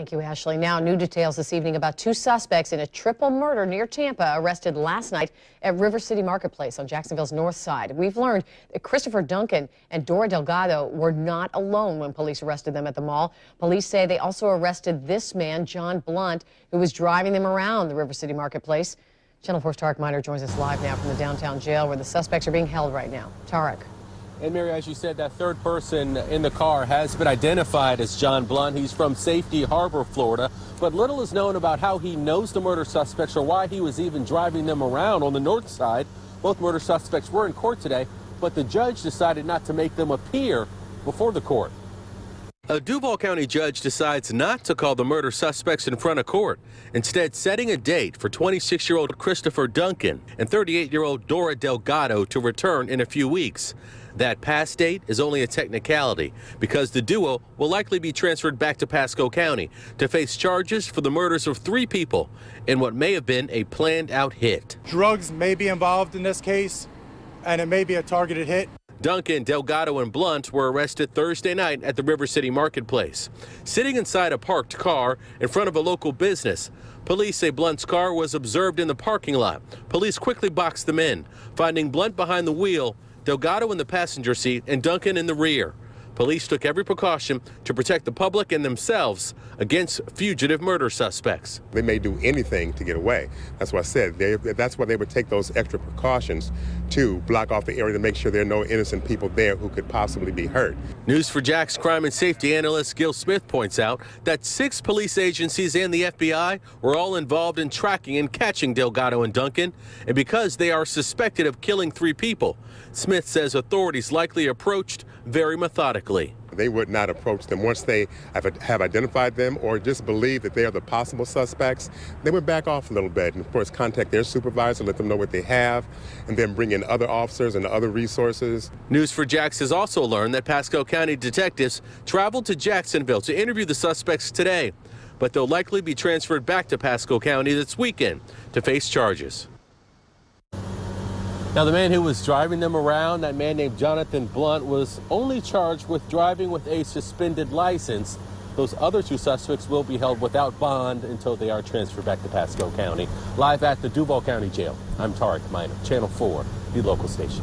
Thank you, Ashley. Now, new details this evening about two suspects in a triple murder near Tampa arrested last night at River City Marketplace on Jacksonville's north side. We've learned that Christopher Duncan and Dora Delgado were not alone when police arrested them at the mall. Police say they also arrested this man, John Blunt, who was driving them around the River City Marketplace. Channel 4's Tarek Miner joins us live now from the downtown jail where the suspects are being held right now. Tarek. And Mary, as you said, that third person in the car has been identified as John Blunt. He's from Safety Harbor, Florida. But little is known about how he knows the murder suspects or why he was even driving them around on the north side. Both murder suspects were in court today, but the judge decided not to make them appear before the court. A Duval County judge decides not to call the murder suspects in front of court, instead setting a date for 26-year-old Christopher Duncan and 38-year-old Dora Delgado to return in a few weeks. That past date is only a technicality because the duo will likely be transferred back to Pasco County to face charges for the murders of 3 people in what may have been a planned-out hit. Drugs may be involved in this case, and it may be a targeted hit. Duncan, Delgado, and Blunt were arrested Thursday night at the River City Marketplace, sitting inside a parked car in front of a local business. Police say Blunt's car was observed in the parking lot. Police quickly boxed them in, finding Blunt behind the wheel, Delgado in the passenger seat, and Duncan in the rear. Police took every precaution to protect the public and themselves against fugitive murder suspects. They may do anything to get away. That's what I said. That's why they would take those extra precautions to block off the area to make sure there are no innocent people there who could possibly be hurt. News4Jax crime and safety analyst Gil Smith points out that 6 police agencies and the FBI were all involved in tracking and catching Delgado and Duncan, and because they are suspected of killing 3 people, Smith says authorities likely approached very methodically. They would not approach them once they have identified them or just believe that they are the possible suspects. They would back off a little bit and, of course, contact their supervisor, let them know what they have, and then bring in other officers and other resources. News4Jax has also learned that Pasco County detectives traveled to Jacksonville to interview the suspects today, but they'll likely be transferred back to Pasco County this weekend to face charges. Now, the man who was driving them around, that man named Jonathan Blunt, was only charged with driving with a suspended license. Those other 2 suspects will be held without bond until they are transferred back to Pasco County. Live at the Duval County Jail, I'm Tarek Miner, Channel 4, the local station.